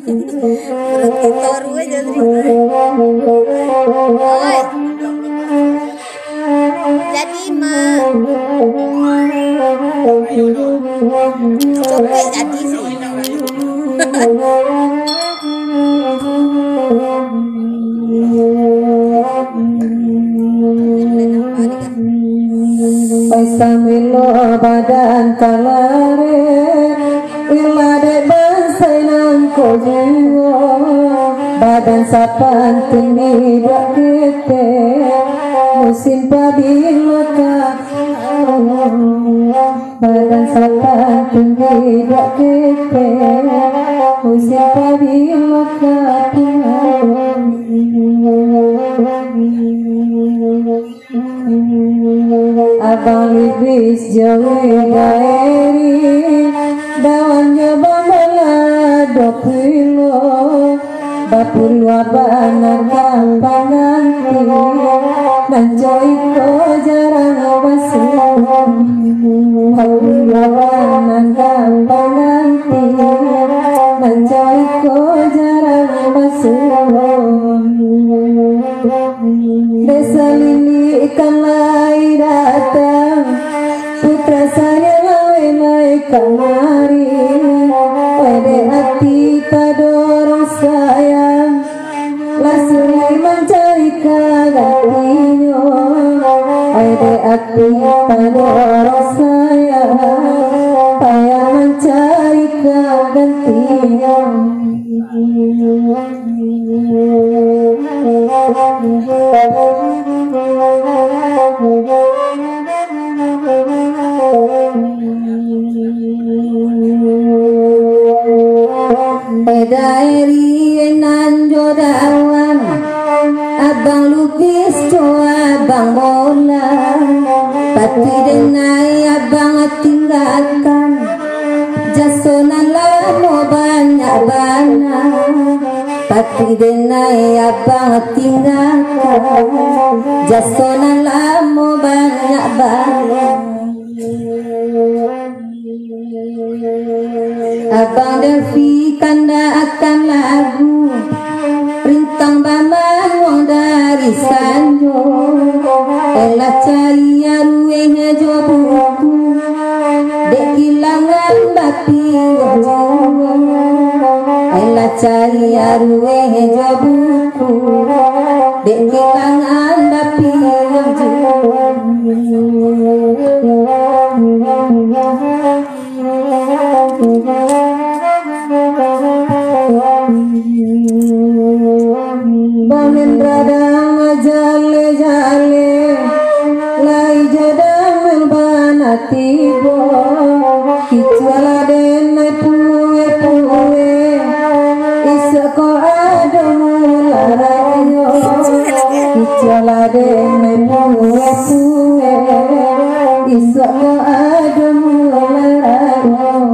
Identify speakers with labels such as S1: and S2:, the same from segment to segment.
S1: Toru aja oi jadi mah coba jadi sih
S2: Samilo badan kalare ilade basainan ko jiwa badan sapan tinggi dak kete musim pabila badan sapan tinggi dak kete musim pabila abang iblis jauh daeri dawannya bangala dopilo bapul wabana kampanganti nanjoi ko jarang basuh bapul wabana kampanganti nanjoi ko jarang basuh desa lili ikan lai datang putra saya lawe naik kamari pada hati tak dorong sayang langsung mencari gantinya pada hati tak dorong sayang payah mencari gantinya Daeri nan jodawan abang lukis coa abang bola pati denai abang tinggalkan jasonan lama banyak bana pati denai abang tinggalkan jasonan lama banyak bana abang Devi kanda akan lagu rintang baman wong dari sanjo elah cari ruwenya jobuku dek kilangan bapi wajah elah cari ruwenya jobuku dek kilangan bapi wajah Bangin radang jale-jale lai jadang melbana tibo kicuala denai puwe-puwe isako adamu larayo kicuala denai puwe-puwe isako adamu larayo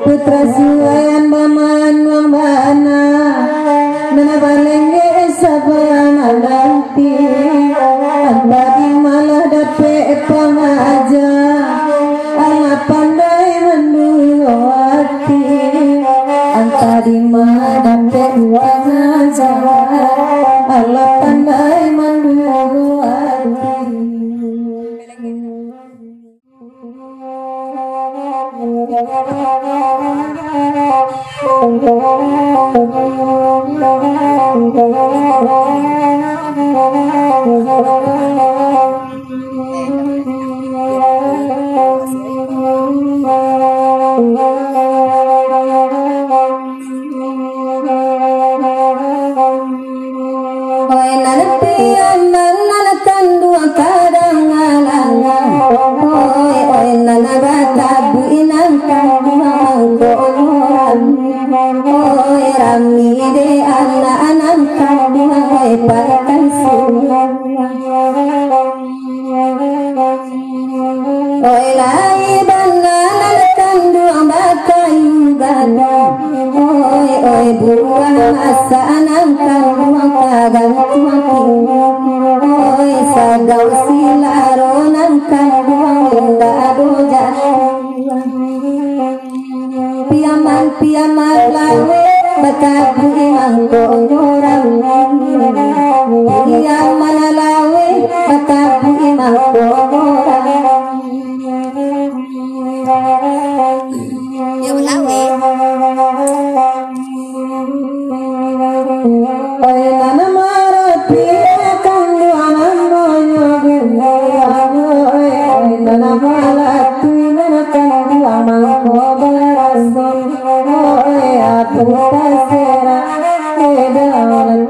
S2: putra suayan baman wang bana menabalenge sabang alanti abadi malah dape pengaja ala pandai menduati antadi malah dape pengaja ala pandai menduati piaman lawe batabu mangko nyorang piaman lawe batabu mangko nyorang
S1: Yo lawe.
S2: Oi nana marapi kandu anandonya oi nana malatu nana kandu amangko barason oi aku tasera edawan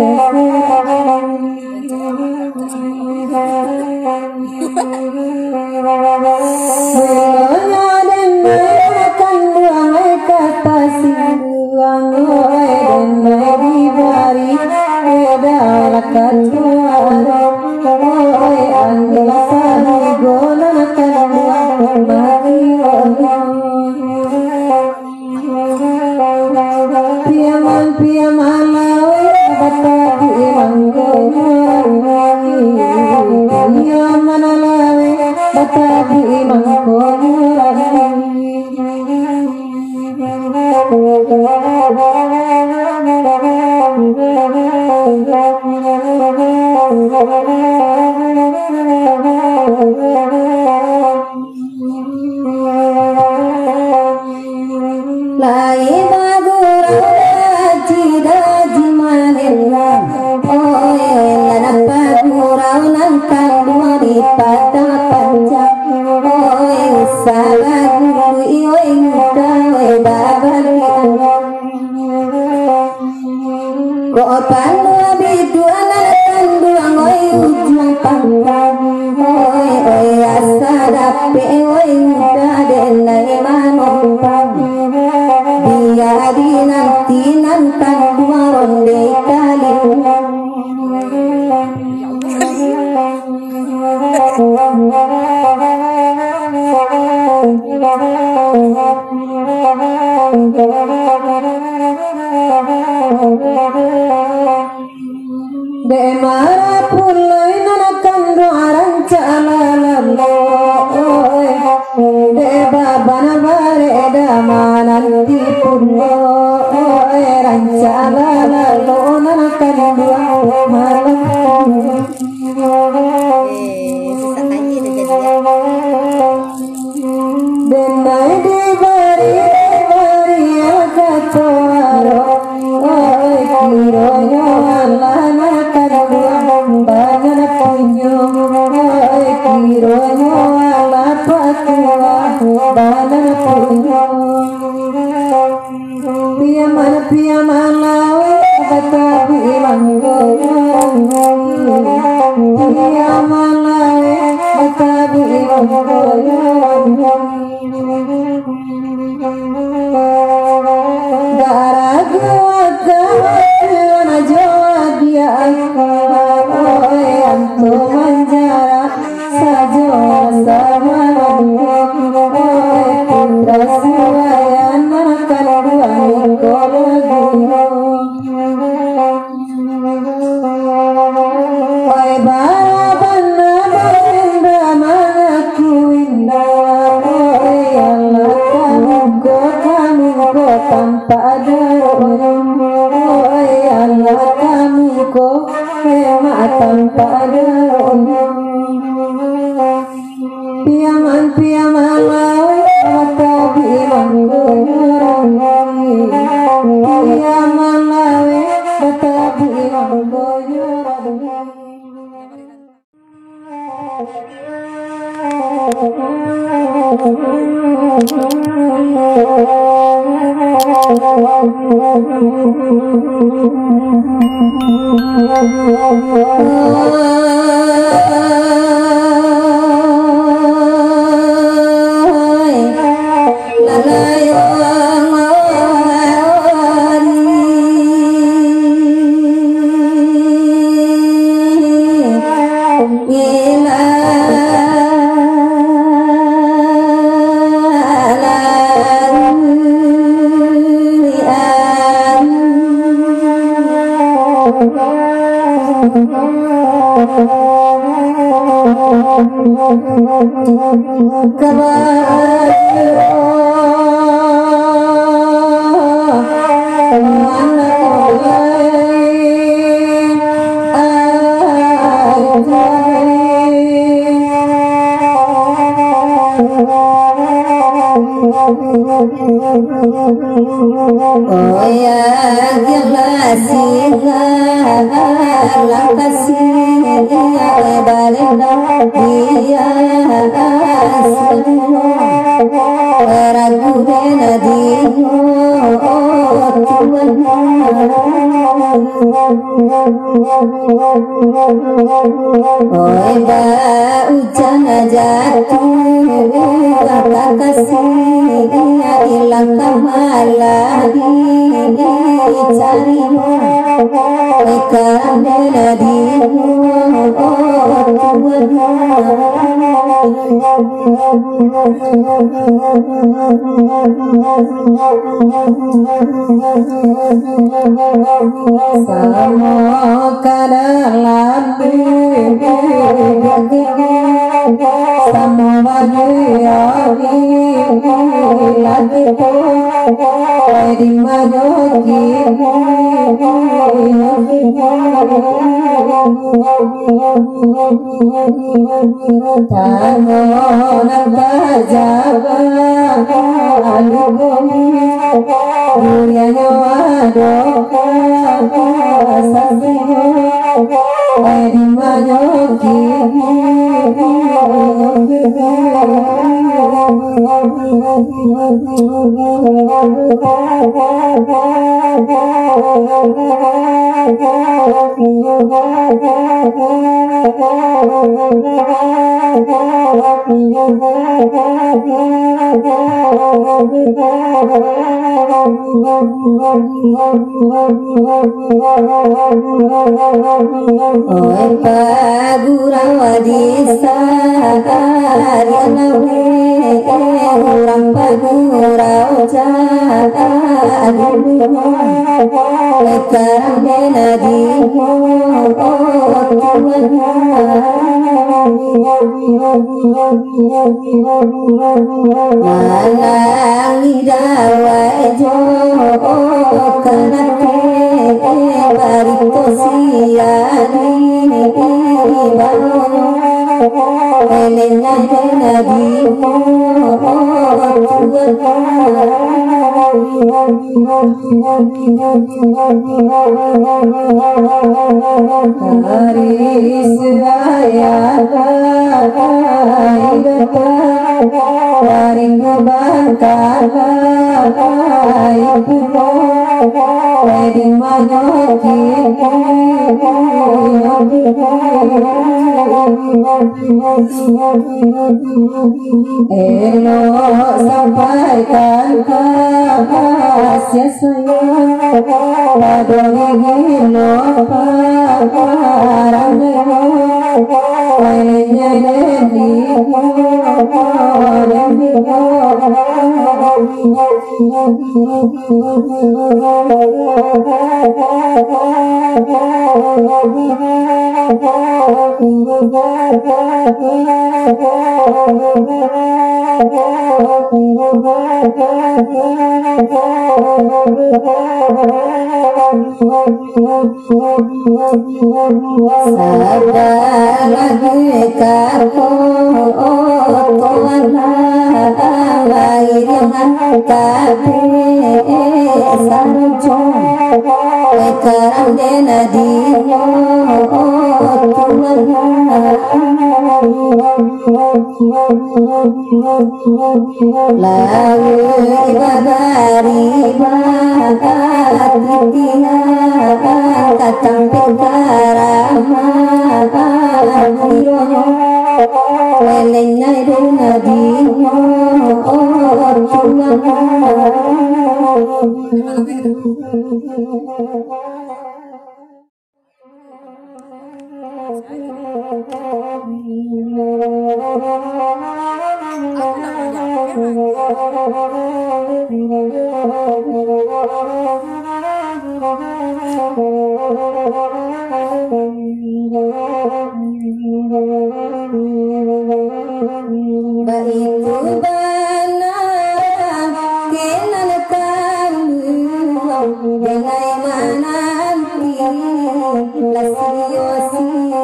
S2: lasio-sio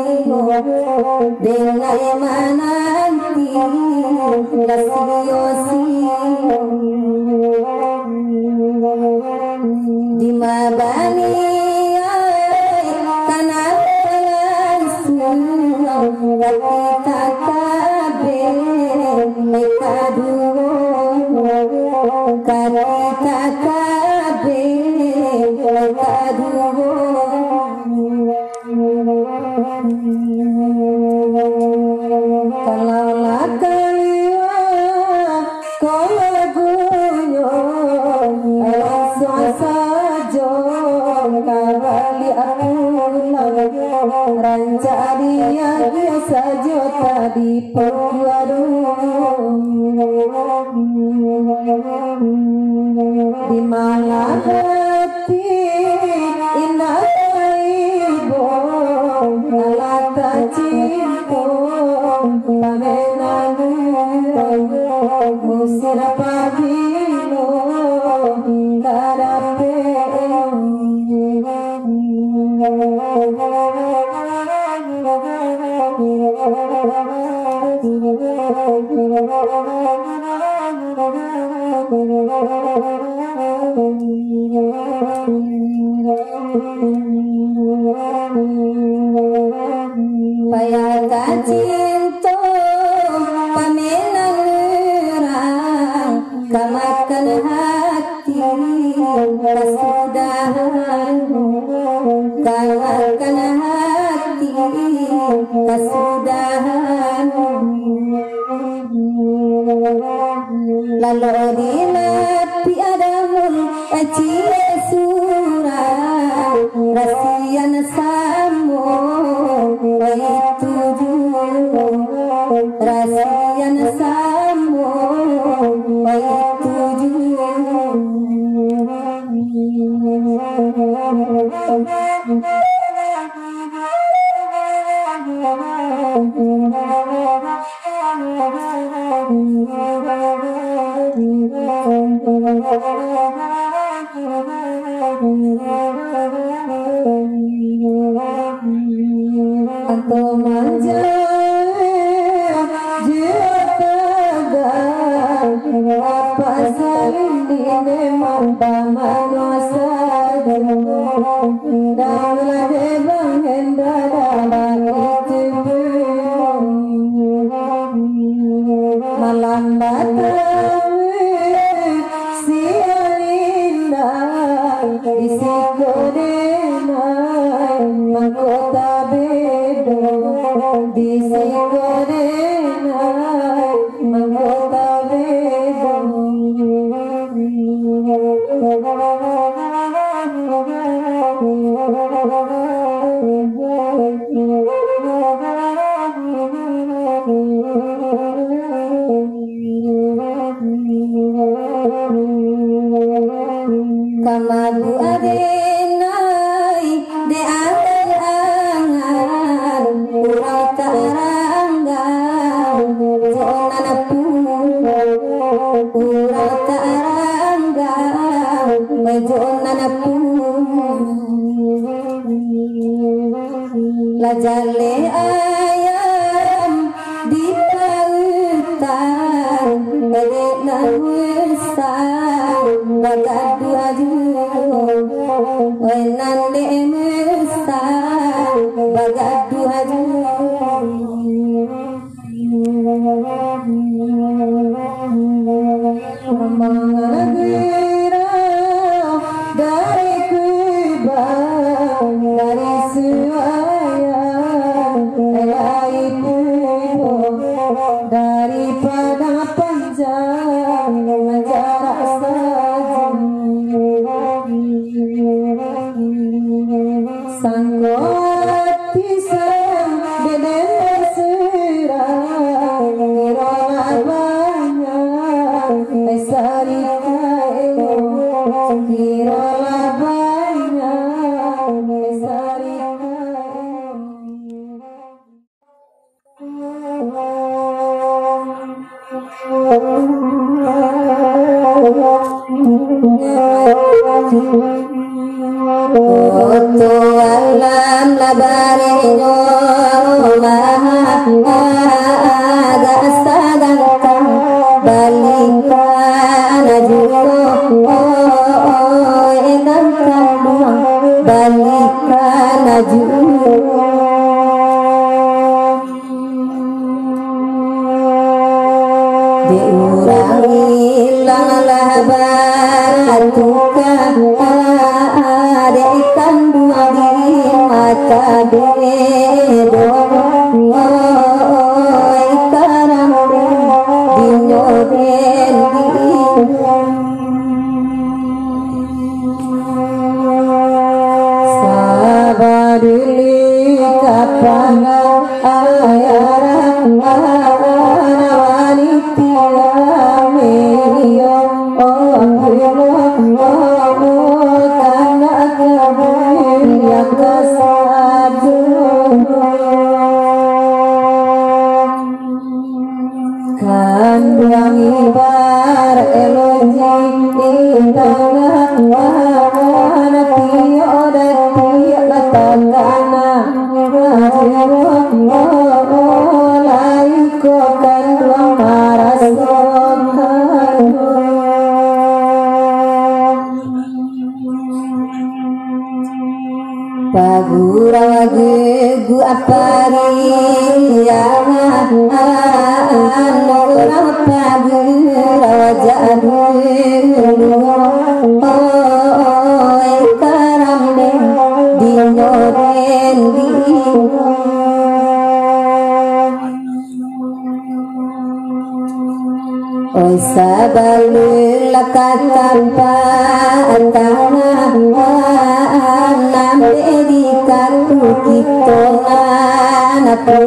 S2: dengai menanti lasio-sio di mabani kana langsung kita kabe mekaduo kita kabe mekaduo kalau lakaliwa kau lagunya sajo kawali aku rancaria dia sajo tadi perwadu di mana hati indah ibu alata cinta pamenanu musir pabilo darape payah cinta pamenang orang kamakan hati kesudahan kamakan hati kesudahan lalu dina piadamun acie surah rasian samu itu rasian samu itu atau manja jiwa tegar apa saling memang manusia dalam hebang hendak dalam itu malam datang siang indah isi kodenai mahkota bedo isi kodenai mahkota bedo kamabu adenai de angan urang tarangga zona pun urang tarangga zona pun la jale ayam di pautan bade nawsar bagadu aju wenan de mesar bagadu aju mengira dari kubang dari suaya daripada panjang jarak saja alam labarinyo agastagan balikan ajuyo elang kaluang balikan ajuyo diurangi lang labaratukan adaikan dua di mata bedo ikarang dinyoden sabadili kapana ayarang kandang ibar eloji indang wana tiyo dati latangana laiko kandang marasok pagura gegu apari yang orang pagura jadu karam dinyoden oi sabalul lakatan pa antana medikan kita nato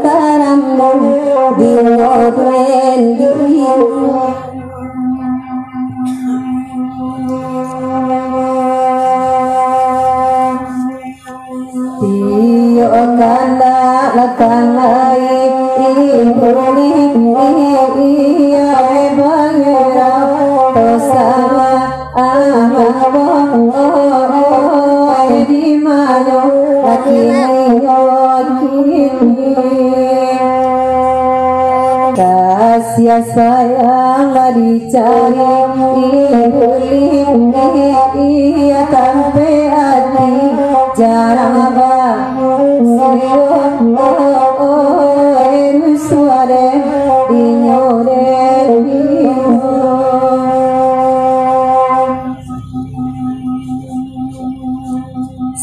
S2: karam dinyoden tiyo kanda lakanai ibuli iya bangira tosama di mana laki kasih sayang dicari ibuli iya sampai hati jarang suara dinyoden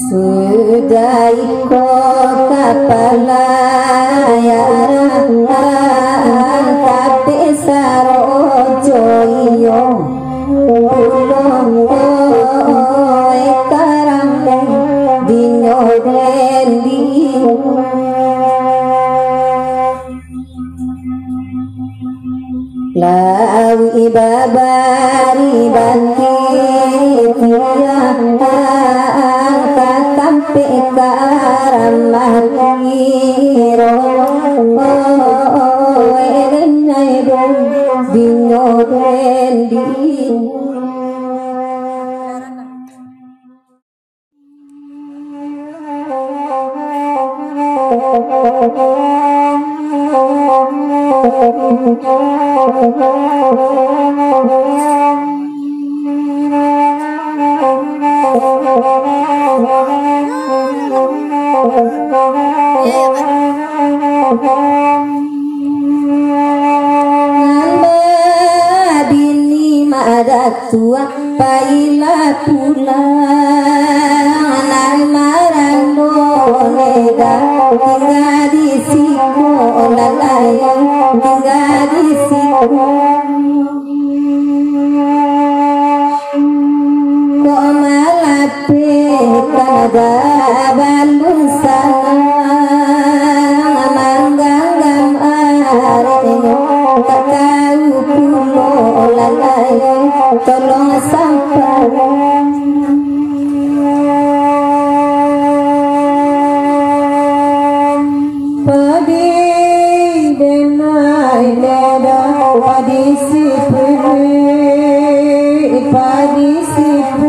S2: sudah ikut kepala yaran tapi sarojo iyo karang dinyoden lawi babari banti katampe karamahiro erenai dinyoden tua paila pulang marang nega tinggal di siku lalayang tinggal di siku kok malah kada balun sana manggang arenyo tak tahu pulo lalayang tolong sampai padi denai leda padi sipri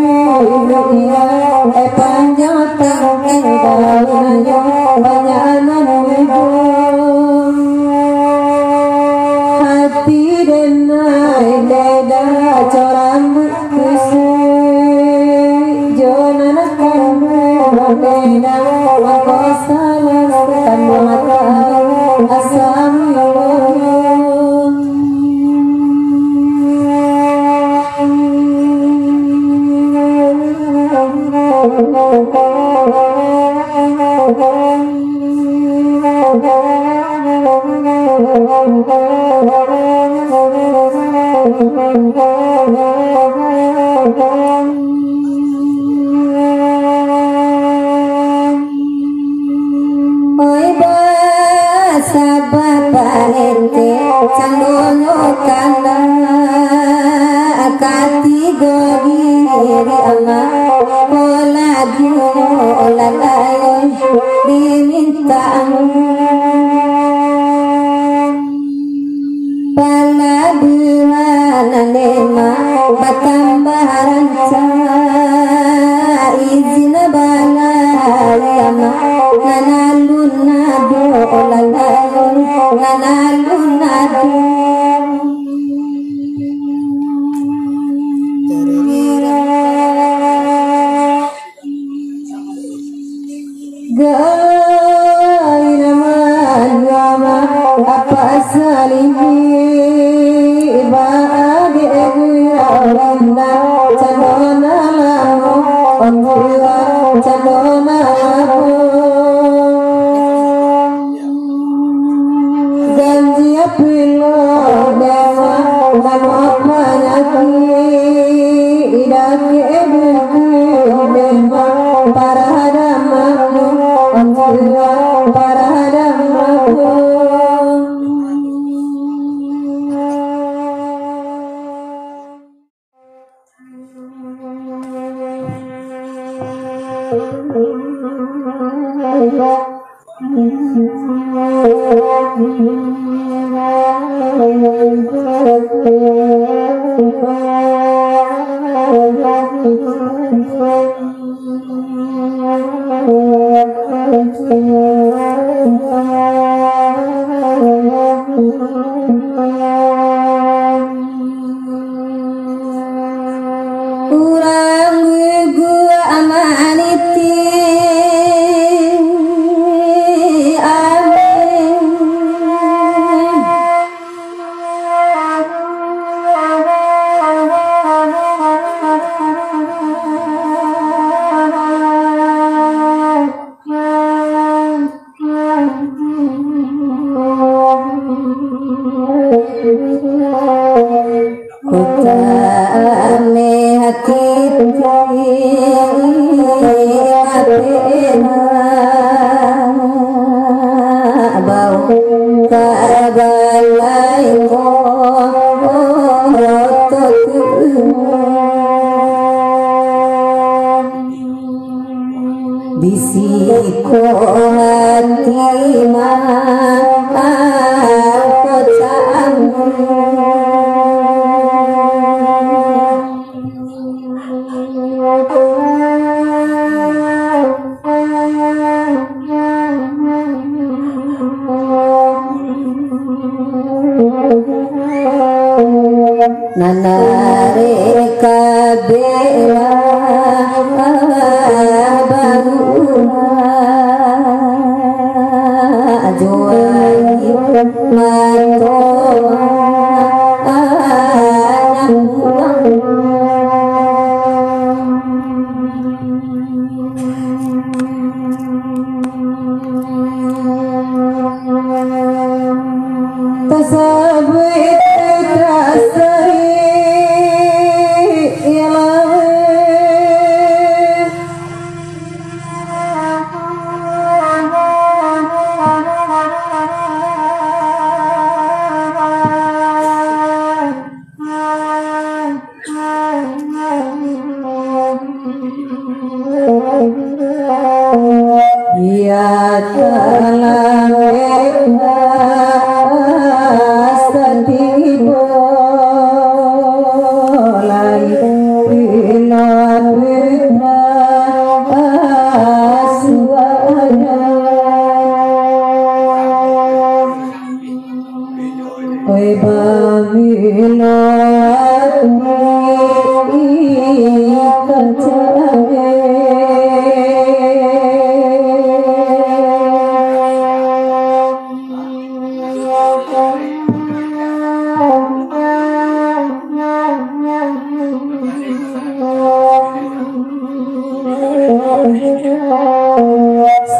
S2: Lord,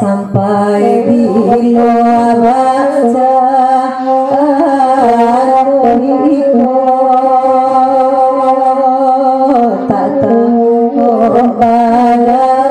S2: sampai bila baca tak tahu badan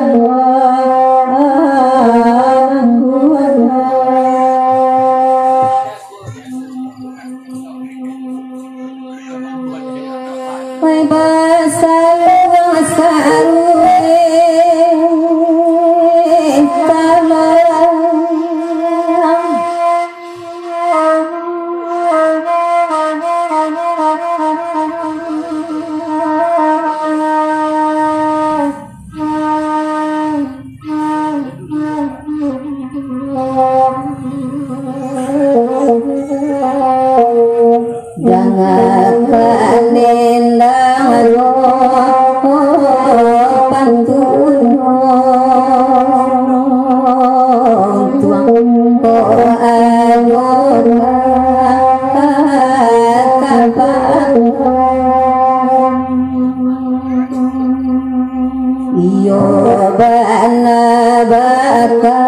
S2: jangan kanendang pantun tuang ko agora kapang iyo bana baka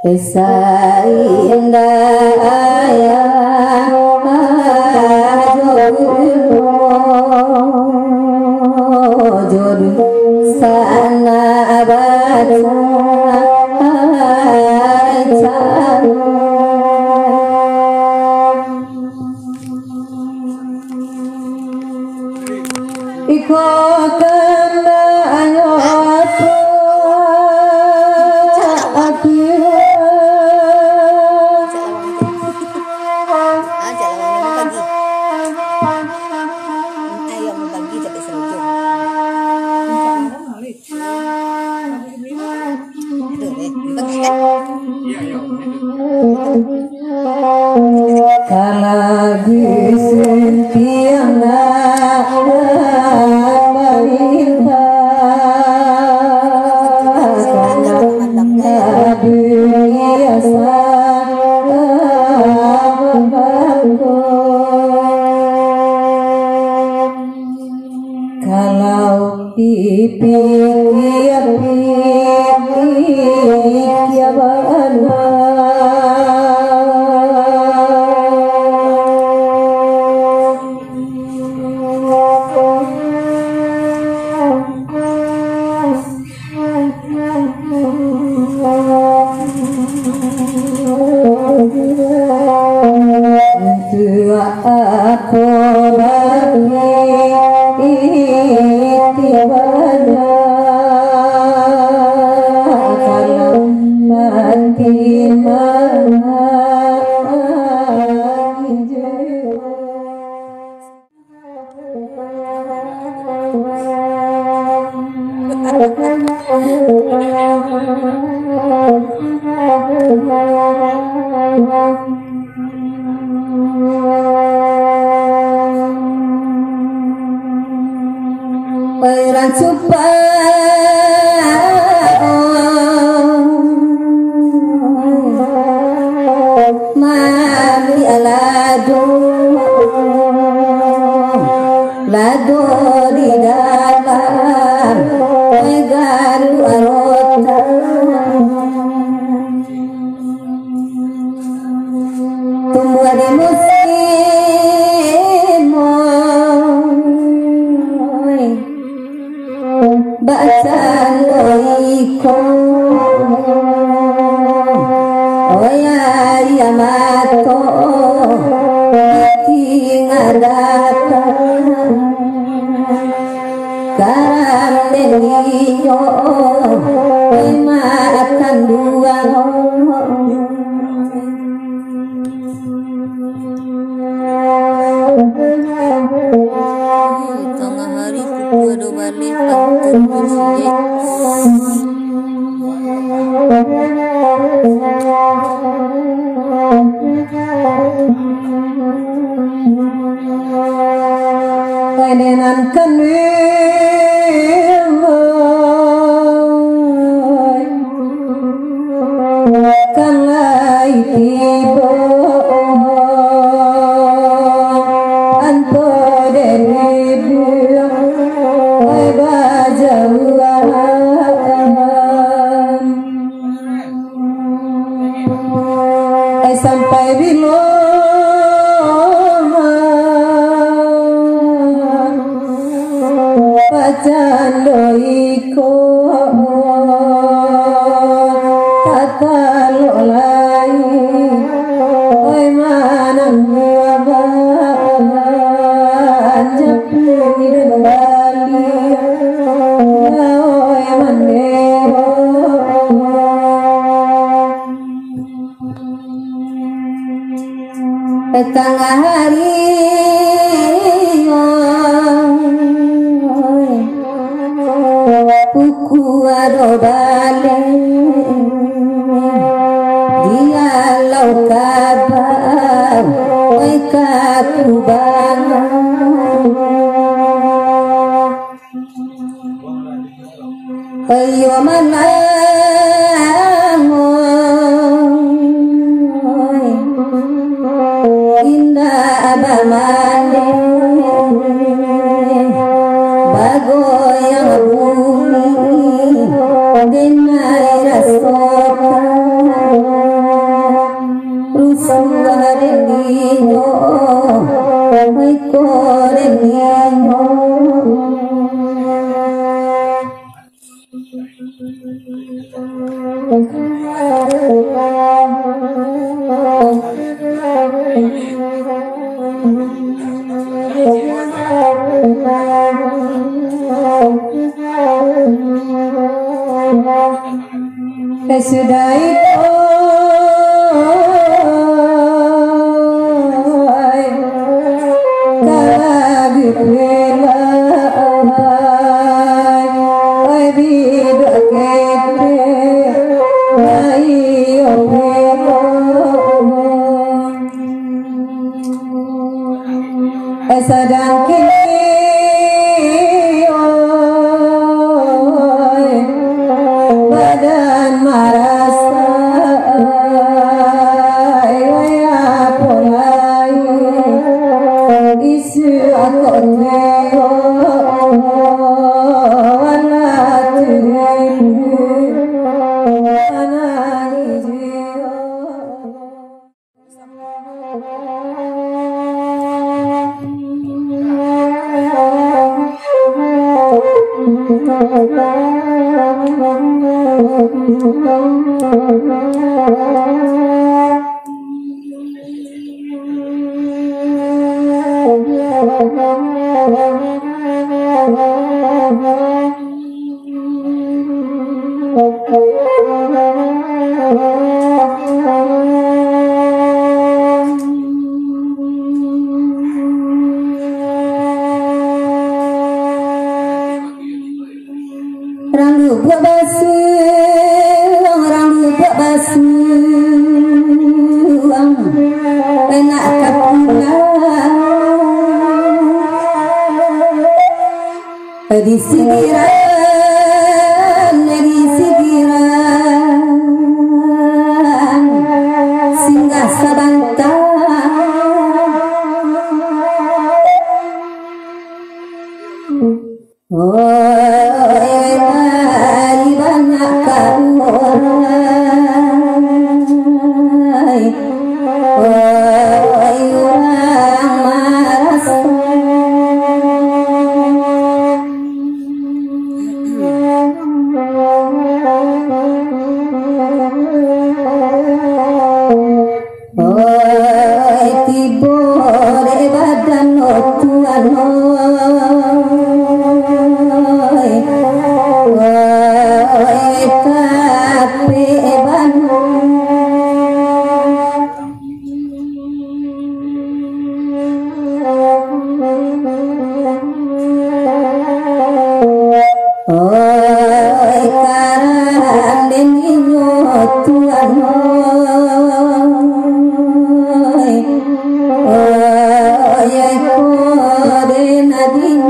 S2: Esa indah ayah jodoh sana baca iko kena ayo kalagi sentiang marita biasa kalau dipikir-pikir ya benar aku bagi tiada kalau mati mana Perang mami lado di dalam garu arota tumbuh di musim bacaan oiko oya yamato tingadata karam dengiyo makan dua Kainan kanwil kanlai tibo anto deribu ai bajauan ai sampai bilo Chandoiko tatalo lai oi manang buaban japi bali oi manero tengah hari Puku adobale dia lau kabar oi kakubang ayo manang indah abamane bagoyang bumi denai rasoka rusuhare niyo mai kore niyo sudah itu kalabi pela ai bidak kete ai omo sadang kini badan marasa ya polai isu aku neo anak Ranggu buat basuh enak kapuna di sigiran singgah sabantah kode nadin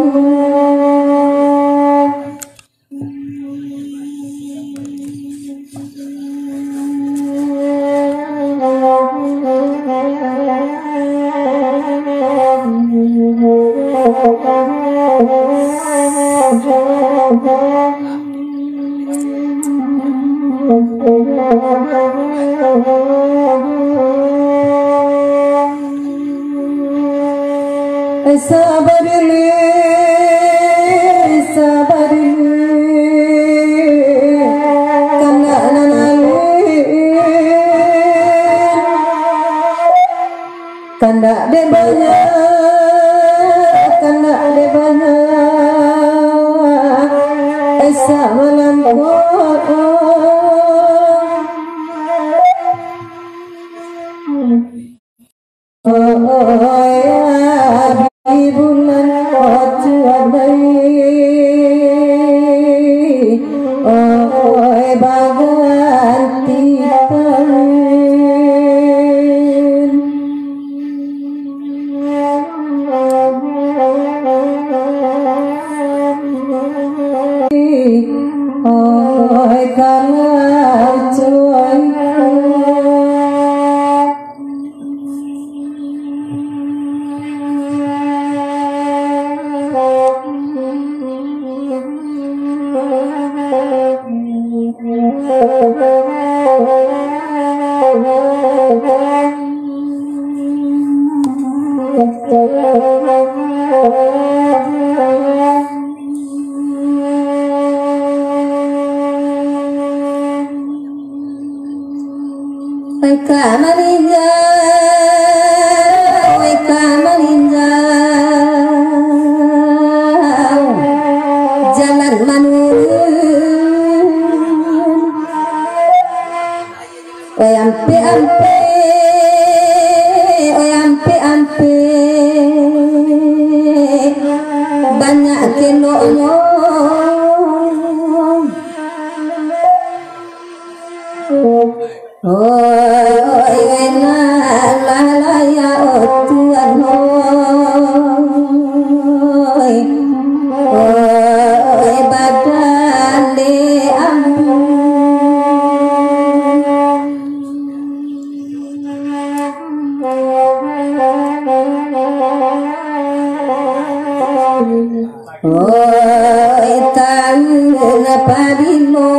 S2: sabarili kana nanali kana de banyak esa malam bulan baganti kalau cuy jalan manun ampe banyak kenonyo ya Tuhan badale tahu napadino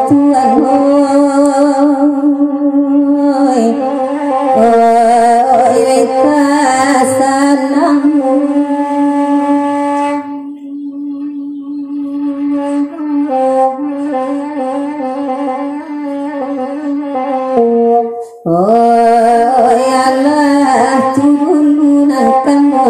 S2: Tuhan Allah turunan kamu